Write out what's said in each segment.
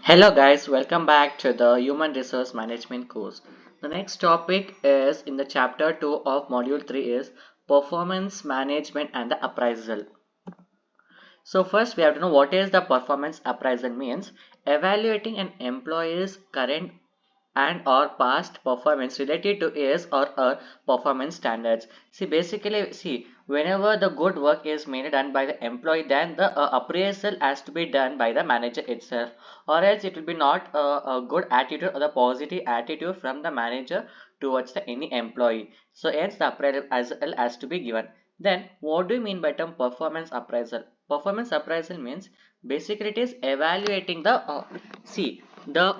Hello guys, welcome back to the Human Resource Management course. The next topic is in the chapter 2 of module 3 is performance management and the appraisal. So first we have to know what is the performance appraisal means. Evaluating an employee's current and or past performance related to his or her performance standards. See, whenever the good work is made done by the employee, then the appraisal has to be done by the manager itself, or else it will be not a good attitude or the positive attitude from the manager towards the any employee. So hence the appraisal as well has to be given. Then what do you mean by term performance appraisal? Performance appraisal means basically it is evaluating the the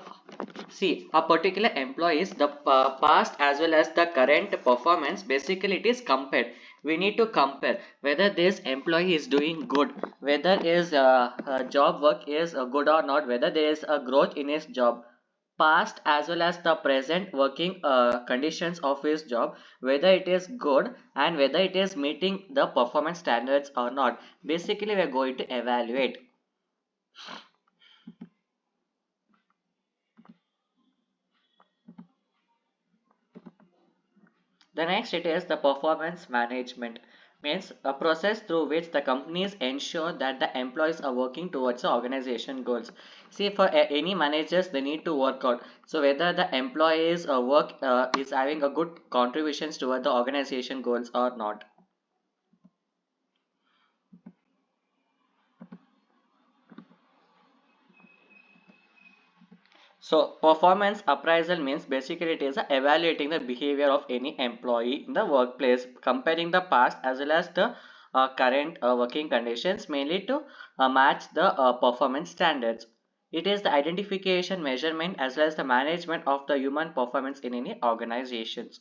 see a particular employees the past as well as the current performance. Basically it is compared. We need to compare whether this employee is doing good, whether his job work is good or not, whether there is a growth in his job past as well as the present working conditions of his job, whether it is good and whether it is meeting the performance standards or not. Basically we are going to evaluate. The next it is the performance management, means a process through which the companies ensure that the employees are working towards the organization goals. See, for any managers they need to work out. So whether the employees work is having a good contributions toward the organization goals or not. So performance appraisal means basically it is evaluating the behavior of any employee in the workplace, comparing the past as well as the current working conditions, mainly to match the performance standards. It is the identification, measurement as well as the management of the human performance in any organizations.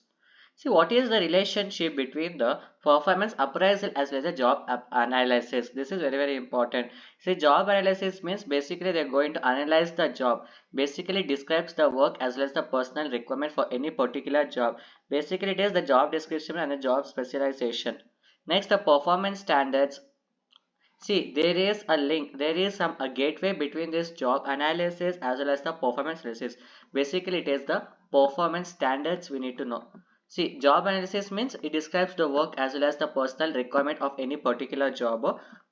See, what is the relationship between the performance appraisal as well as the analysis? This is very, very important. See, job analysis means basically they're going to analyze the job. Basically describes the work as well as the personal requirement for any particular job. Basically, it is the job description and the job specialization. Next, the performance standards. See, there is a link, there is a gateway between this job analysis as well as the performance analysis. Basically, it is the performance standards we need to know. See, job analysis means it describes the work as well as the personal requirement of any particular job.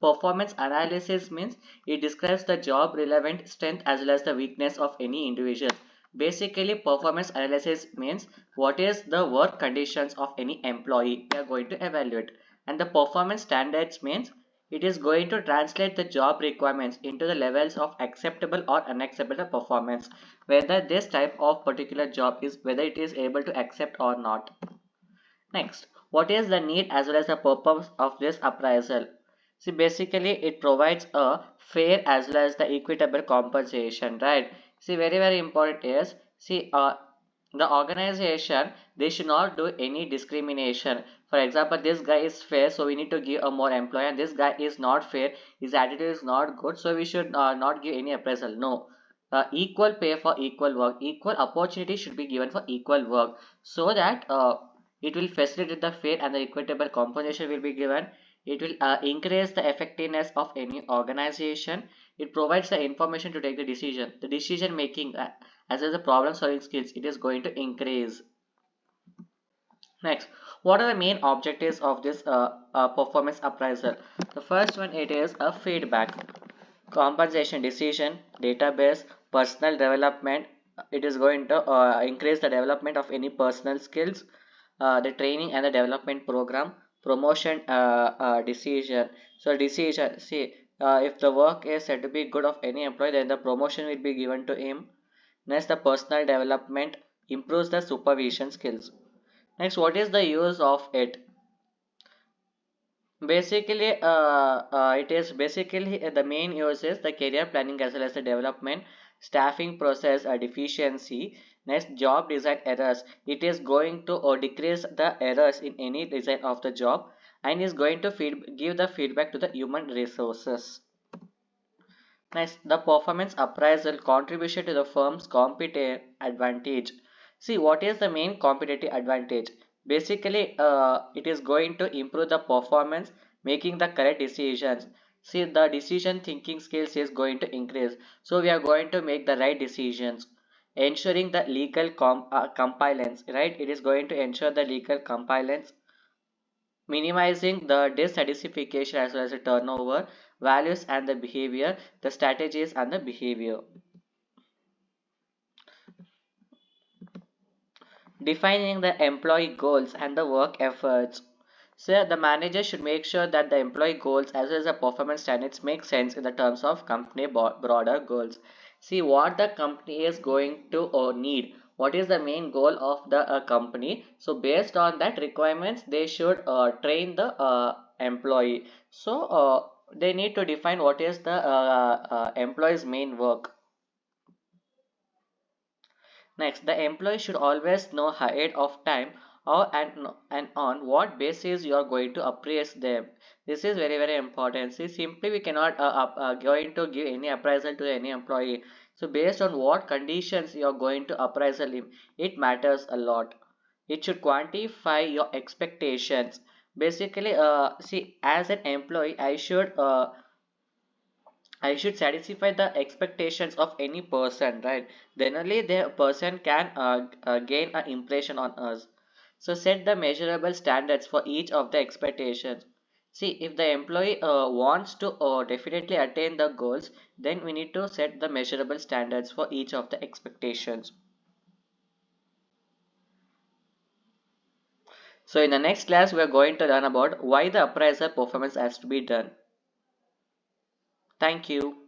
Performance analysis means it describes the job relevant strength as well as the weakness of any individual. Basically, performance analysis means what is the work conditions of any employee we are going to evaluate. And the performance standards means it is going to translate the job requirements into the levels of acceptable or unacceptable performance, whether this type of particular job is whether it is able to accept or not. Next, what is the need as well as the purpose of this appraisal? See, basically it provides a fair as well as the equitable compensation, right? See, very, very important is, see, the organization, they should not do any discrimination. For example, this guy is fair, so we need to give a more employee, and this guy is not fair, his attitude is not good, so we should not give any appraisal. No, equal pay for equal work, equal opportunity should be given for equal work, so that it will facilitate the fair and the equitable compensation will be given. It will increase the effectiveness of any organization. It provides the information to take the decision. The decision making as well as the problem solving skills, it is going to increase. Next, what are the main objectives of this performance appraisal? The first one, it is a feedback, compensation decision, database, personal development. It is going to increase the development of any personal skills, the training and the development program, promotion decision. So decision, see, if the work is said to be good of any employee, then the promotion will be given to him. Next, the personal development improves the supervision skills. Next, what is the use of it? Basically, it is basically the main use is the career planning as well as the development, staffing process deficiency. Next, job design errors. It is going to decrease the errors in any design of the job, and is going to give the feedback to the human resources. Next, the performance appraisal contribution to the firm's competitive advantage. See, what is the main competitive advantage? Basically, it is going to improve the performance, making the correct decisions. See, the decision thinking skills is going to increase. So we are going to make the right decisions, ensuring the legal compliance, right? It is going to ensure the legal compliance, minimizing the dissatisfaction as well as the turnover, values and the behavior, the strategies and the behavior. Defining the employee goals and the work efforts. So the manager should make sure that the employee goals as well as the performance standards make sense in the terms of company broader goals. See what the company is going to or need. What is the main goal of the company? So based on that requirements, they should train the employee. So they need to define what is the employee's main work. Next, the employee should always know ahead of time how and on what basis you are going to appraise them. This is very very important. See, simply we cannot going to give any appraisal to any employee. So based on what conditions you are going to appraisal him, it matters a lot. It should quantify your expectations. Basically, see, as an employee, I should satisfy the expectations of any person, right? Then only the person can gain an impression on us. So set the measurable standards for each of the expectations. See, if the employee wants to definitely attain the goals, then we need to set the measurable standards for each of the expectations. So in the next class, we are going to learn about why the appraisal performance has to be done. Thank you.